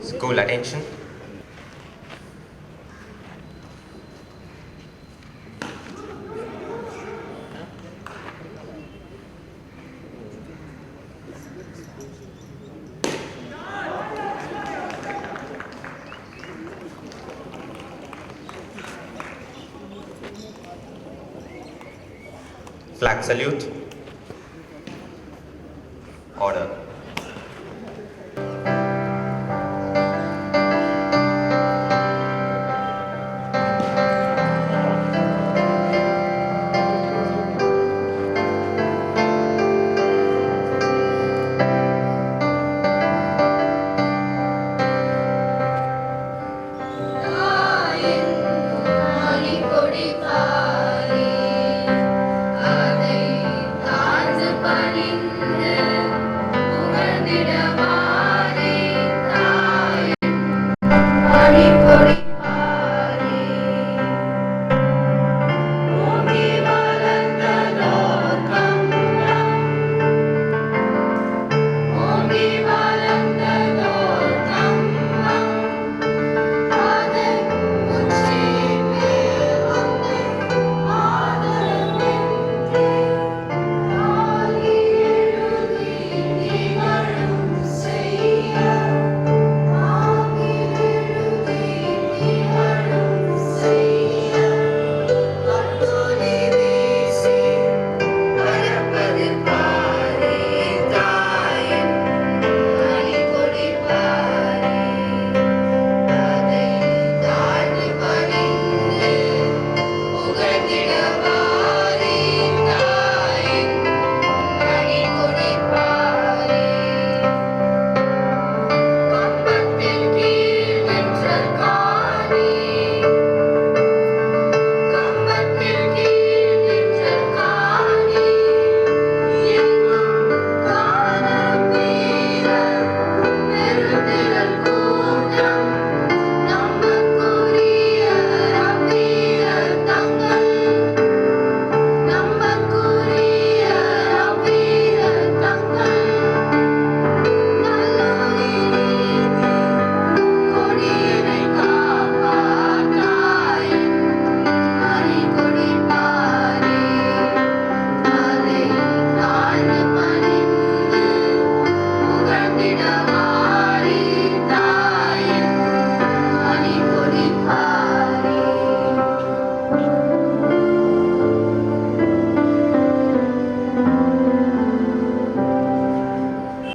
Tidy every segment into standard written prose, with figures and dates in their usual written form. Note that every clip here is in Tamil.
School attention. Flag salute. Order.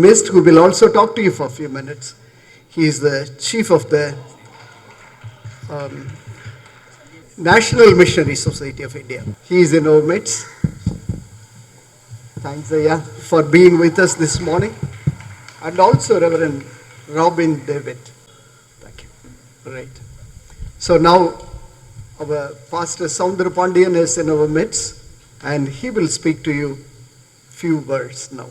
Mist, who will also talk to you for a few minutes. He is the chief of the National Missionary Society of India. He is in our midst. Thanks, Aya, for being with us this morning. And also Reverend Robin David. Thank you. Right. So now our Pastor Soundra Pandian is in our midst and he will speak to you few words now.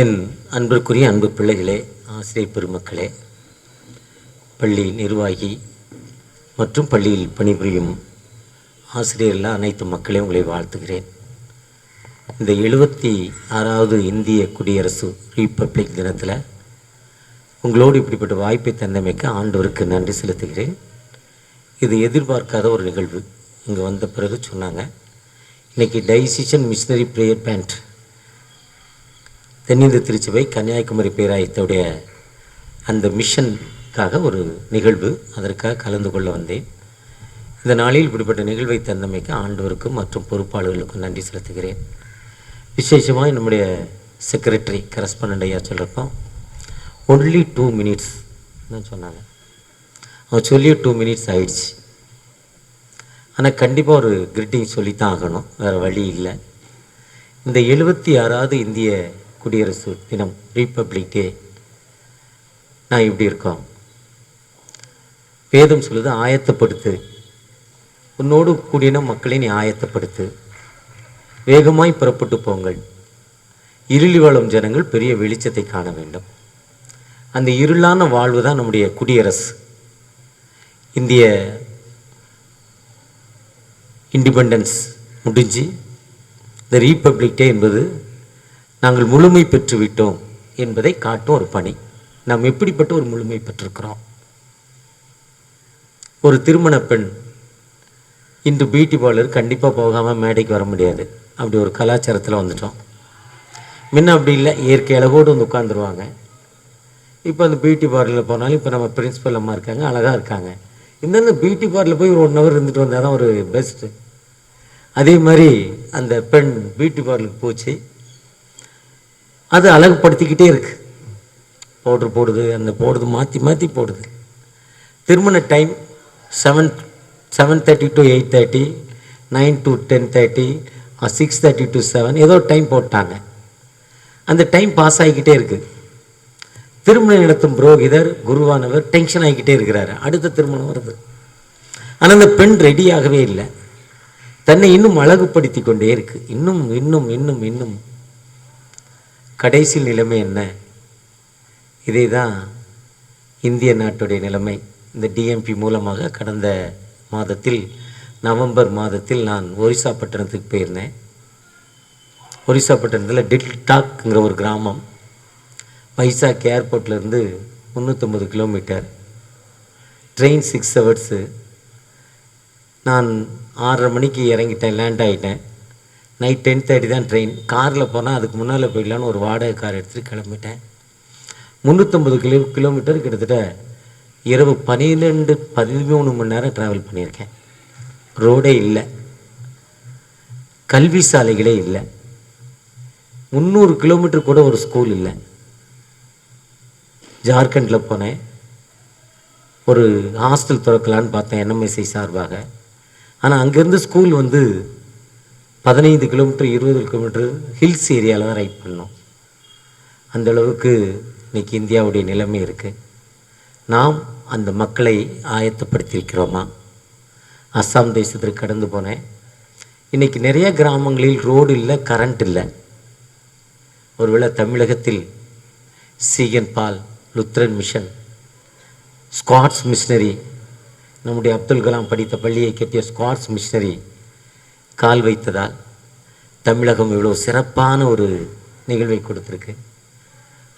என் அன்பிற்குரிய அன்பு பிள்ளைகளே, ஆசிரியர் பெருமக்களே, பள்ளி நிர்வாகி மற்றும் பள்ளியில் பணிபுரியும் ஆசிரியர்கள் அனைத்து மக்களையும் உங்களை வாழ்த்துகிறேன். இந்த 76வது இந்திய குடியரசு ரிப்பப்ளிக் தினத்தில் உங்களோடு இப்படிப்பட்ட வாய்ப்பை தந்தமைக்கு ஆண்டவருக்கு நன்றி செலுத்துகிறேன். இது எதிர்பார்க்காத ஒரு நிகழ்வு. இங்கே வந்த பிறகு சொன்னாங்க, இன்றைக்கி டைசிஷன் மிஷனரி ப்ரேயர் பேண்ட் தென்னிந்திய திருச்சபை கன்னியாகுமரி பேராயத்துடைய அந்த மிஷனுக்காக ஒரு நிகழ்வு, அதற்காக கலந்து கொள்ள வந்தேன். இந்த நாளில் இப்படிப்பட்ட நிகழ்வை தந்தமைக்கு ஆண்டவருக்கும் மற்றும் பொறுப்பாளர்களுக்கும் நன்றி செலுத்துகிறேன். விசேஷமாக நம்முடைய செக்ரட்டரி கரஸ்பாண்டன்ட் ஐயா சொல்கிறப்போ ஒன்லி 2 minutes தான் சொன்னாங்க. அவன் சொல்லி 2 minutes ஆயிடுச்சு. ஆனால் கண்டிப்பாக ஒரு கிரீட்டிங் சொல்லித்தான் ஆகணும், வேறு வழி இல்லை. இந்த 76வது இந்திய குடியரசு தினம் ரிப்பப்ளிக் டே நான் இப்படி இருக்கோம். வேதம் சொல்லுது, ஆயத்தப்படுத்து, உன்னோடு கூடின மக்களை நீ ஆயத்தப்படுத்து, வேகமாய் புறப்பட்டு போங்கள், இருளி வாழும் ஜனங்கள் பெரிய வெளிச்சத்தை காண வேண்டும். அந்த இருளான வாழ்வு தான் நம்முடைய குடியரசு. இந்திய இண்டிபெண்டன்ஸ் முடிஞ்சு த ரீபப்ளிக் டே என்பது நாங்கள் முழுமை பெற்றுவிட்டோம் என்பதை காட்டும் ஒரு பணி. நாம் எப்படிப்பட்ட ஒரு முழுமை பெற்றிருக்கிறோம். ஒரு திருமண பெண் இன்று பியூட்டி பார்லர் கண்டிப்பாக போகாமல் மேடைக்கு வர முடியாது. அப்படி ஒரு கலாச்சாரத்தில் வந்துட்டோம். முன்ன அப்படி இல்லை, இயற்கை அழகோடு வந்து உட்காந்துருவாங்க. இப்போ அந்த பியூட்டி பார்லரில் போனாலும் இப்போ நம்ம பிரின்ஸிபல் அம்மா இருக்காங்க, அழகாக இருக்காங்க. இந்த பியூட்டி பார்லர் போய் ஒரு 1 hour இருந்துட்டு வந்தால் தான் ஒரு பெஸ்ட்டு. அதே மாதிரி அந்த பெண் பியூட்டி பார்லருக்கு போச்சு, அது அழகுப்படுத்திக்கிட்டே இருக்குது. பவுட்ரு போடுது, அந்த போடுது, மாற்றி மாற்றி போடுது. திருமண டைம் 7:30 to 8:30, 9 to 10:30, 6:30 to 7, ஏதோ டைம் போட்டாங்க. அந்த டைம் பாஸ் ஆகிக்கிட்டே இருக்குது. திருமணம் நடத்தும் புரோகிதர், குருவானவர் டென்ஷன் ஆகிக்கிட்டே இருக்கிறாரு. அடுத்த திருமணம் வருது. ஆனால் அந்த பெண் ரெடியாகவே இல்லை. தன்னை இன்னும் அழகுபடுத்தி கொண்டே இருக்கு. இன்னும் இன்னும் இன்னும் இன்னும் கடைசி நிலைமை என்ன? இதே தான் இந்திய நாட்டுடைய நிலைமை. இந்த டிஎம்பி மூலமாக கடந்த மாதத்தில், நவம்பர் மாதத்தில் நான் ஒரிசா பட்டணத்துக்கு போயிருந்தேன். ஒரிசா பட்டணத்தில் டில்டாக்ங்கிற ஒரு கிராமம், வைசாக் ஏர்போர்ட்லேருந்து 350 கிலோமீட்டர், ட்ரெயின் 6 hours. நான் 6:30 மணிக்கு இறங்கிட்டேன், லேண்ட் ஆகிட்டேன். நைட் 10:30 தான் ட்ரெயின். காரில் போனால் அதுக்கு முன்னால் போயிடலான்னு ஒரு வாடகை கார் எடுத்துகிட்டு கிளம்பிட்டேன். 350 கிலோமீட்டர், கிட்டத்தட்ட இரவு 12-13 மணி நேரம் ட்ராவல் பண்ணியிருக்கேன். ரோடே இல்லை, கல்வி சாலைகளே இல்லை, 300 கிலோமீட்டர் கூட ஒரு ஸ்கூல் இல்லை. ஜார்க்கண்டில் போனேன், ஒரு ஹாஸ்டல் திறக்கலான்னு பார்த்தேன் என்எம்எஸ்ஐ சார்பாக. ஆனால் அங்கேருந்து ஸ்கூல் 15 கிலோமீட்டர் 20 கிலோமீட்டர் ஹில்ஸ் ஏரியாவில் தான் ரைட் பண்ணோம். அந்தளவுக்கு இன்றைக்கி இந்தியாவுடைய நிலைமை இருக்குது. நாம் அந்த மக்களை ஆயத்தப்படுத்தியிருக்கிறோமா? அஸ்ஸாம் தேசத்திற்கு கடந்து போனேன். இன்றைக்கி நிறைய கிராமங்களில் ரோடு இல்லை, கரண்ட் இல்லை. ஒருவேளை தமிழகத்தில் சீகன் பால், லுத்ரன் மிஷன், ஸ்காட்ஸ் மிஷனரி, நம்முடைய அப்துல் கலாம் படித்த பள்ளியை கட்டிய ஸ்காட்ஸ் மிஷனரி கால் வைத்ததால் தமிழகம் இவ்வளோ சிறப்பான ஒரு நிகழ்வை கொடுத்துருக்கு.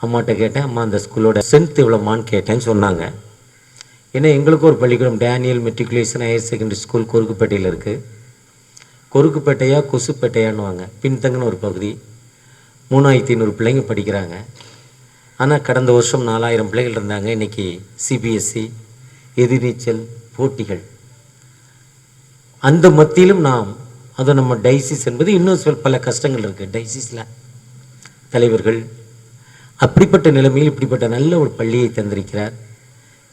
அம்மாட்ட கேட்டேன், அம்மா அந்த ஸ்கூலோட ஸ்ட்ரென்த் எவ்வளோமான்னு கேட்டேன்னு சொன்னாங்க. ஏன்னா எங்களுக்கு ஒரு பள்ளிக்கூடம் Daniel Matriculation Higher Secondary School கொருக்குப்பேட்டையில் இருக்குது. கொருக்குப்பேட்டையா கொசுப்பேட்டையான்னுவாங்க, பின்தங்கின ஒரு பகுதி. 3500 பிள்ளைங்க படிக்கிறாங்க. ஆனால் கடந்த வருஷம் 4000 பிள்ளைகள் இருந்தாங்க. இன்றைக்கி சிபிஎஸ்சி, எதிர்நீச்சல் போட்டிகள். அந்த மத்தியிலும் நாம், அது நம்ம டைசிஸ் என்பது இன்னும் பல கஷ்டங்கள் இருக்குது டைசிஸில், தலைவர்கள். அப்படிப்பட்ட நிலைமையில் இப்படிப்பட்ட நல்ல ஒரு பள்ளியை தந்திருக்கிறார்.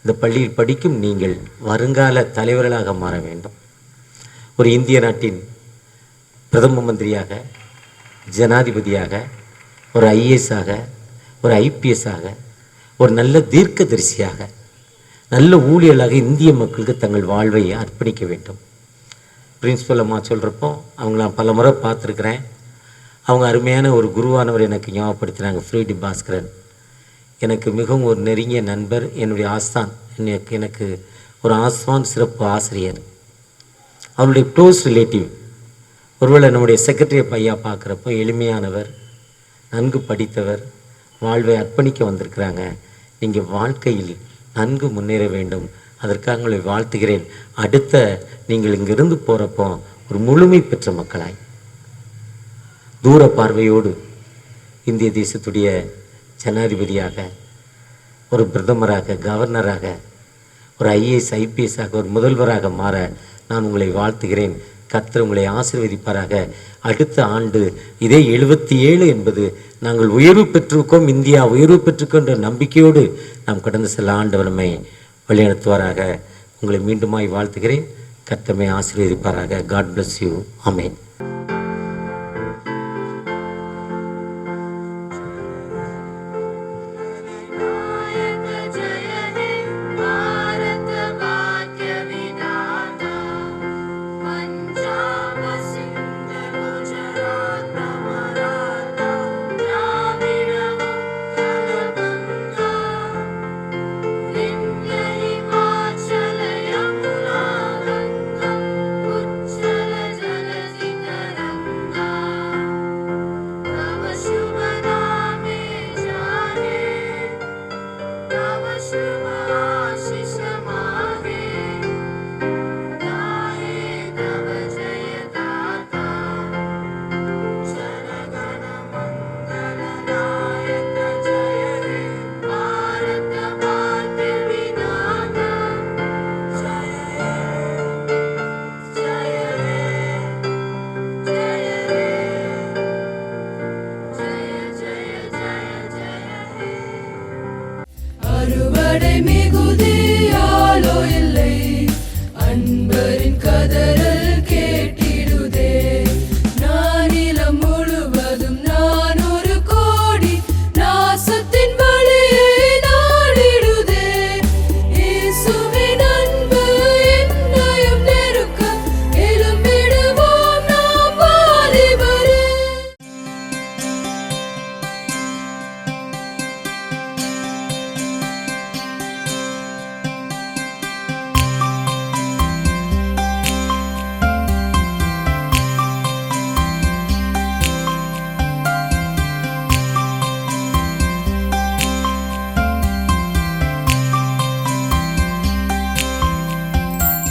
இந்த பள்ளியில் படிக்கும் நீங்கள் வருங்கால தலைவர்களாக மாற வேண்டும். ஒரு இந்திய நாட்டின் பிரதம மந்திரியாக, ஜனாதிபதியாக, ஒரு ஐஏஎஸ்ஸாக, ஒரு ஐபிஎஸ்ஸாக, ஒரு நல்ல தீர்க்கதரிசியாக, நல்ல ஊழியர்களாக இந்திய மக்களுக்கு தங்கள் வாழ்வை அர்ப்பணிக்க வேண்டும். பிரின்ஸிபல் அம்மா சொல்கிறப்போ அவங்கள நான் பல முறை பார்த்துருக்குறேன். அவங்க அருமையான ஒரு குருவானவர் எனக்கு ஞாபகப்படுத்தினாங்க, ஃப்ரீடி பாஸ்கரன். எனக்கு மிகவும் ஒரு நெருங்கிய நண்பர், என்னுடைய ஆஸ்தான், எனக்கு ஒரு ஆஸ்வான் சிறப்பு ஆசிரியர், அவருடைய க்ளோஸ் ரிலேட்டிவ். ஒருவேளை நம்முடைய செக்ரட்டரி ஐயா பார்க்குறப்போ எளிமையானவர், நன்கு படித்தவர், வாழ்வை அர்ப்பணிக்க வந்திருக்கிறாங்க. நீங்கள் வாழ்க்கையில் நன்கு முன்னேற வேண்டும், அதற்காக உங்களை வாழ்த்துகிறேன். அடுத்த நீங்கள் இங்கிருந்து போகிறப்போ ஒரு முழுமை பெற்ற மக்களாய், தூர பார்வையோடு இந்திய தேசத்துடைய ஜனாதிபதியாக, ஒரு பிரதமராக, கவர்னராக, ஒரு ஐஏஎஸ் ஐபிஎஸ்ஸாக, ஒரு முதல்வராக மாற நான் உங்களை வாழ்த்துகிறேன். கர்த்தர் உங்களை ஆசீர்வதிப்பாராக. அடுத்த ஆண்டு இதே 77 என்பது நாங்கள் உயர்வு பெற்றிருக்கோம், இந்தியா உயர்வு பெற்றுக்கொண்ட நம்பிக்கையோடு நாம் கடந்து செல்ல ஆண்டவர் நம்மை வழிநடத்துவாராக. உங்களை மீண்டுமாய் வாழ்த்துகிறேன். கர்த்தர் ஆசீர்வதிப்பாராக. God bless you. ஆமென். ஜனநாயக கரல்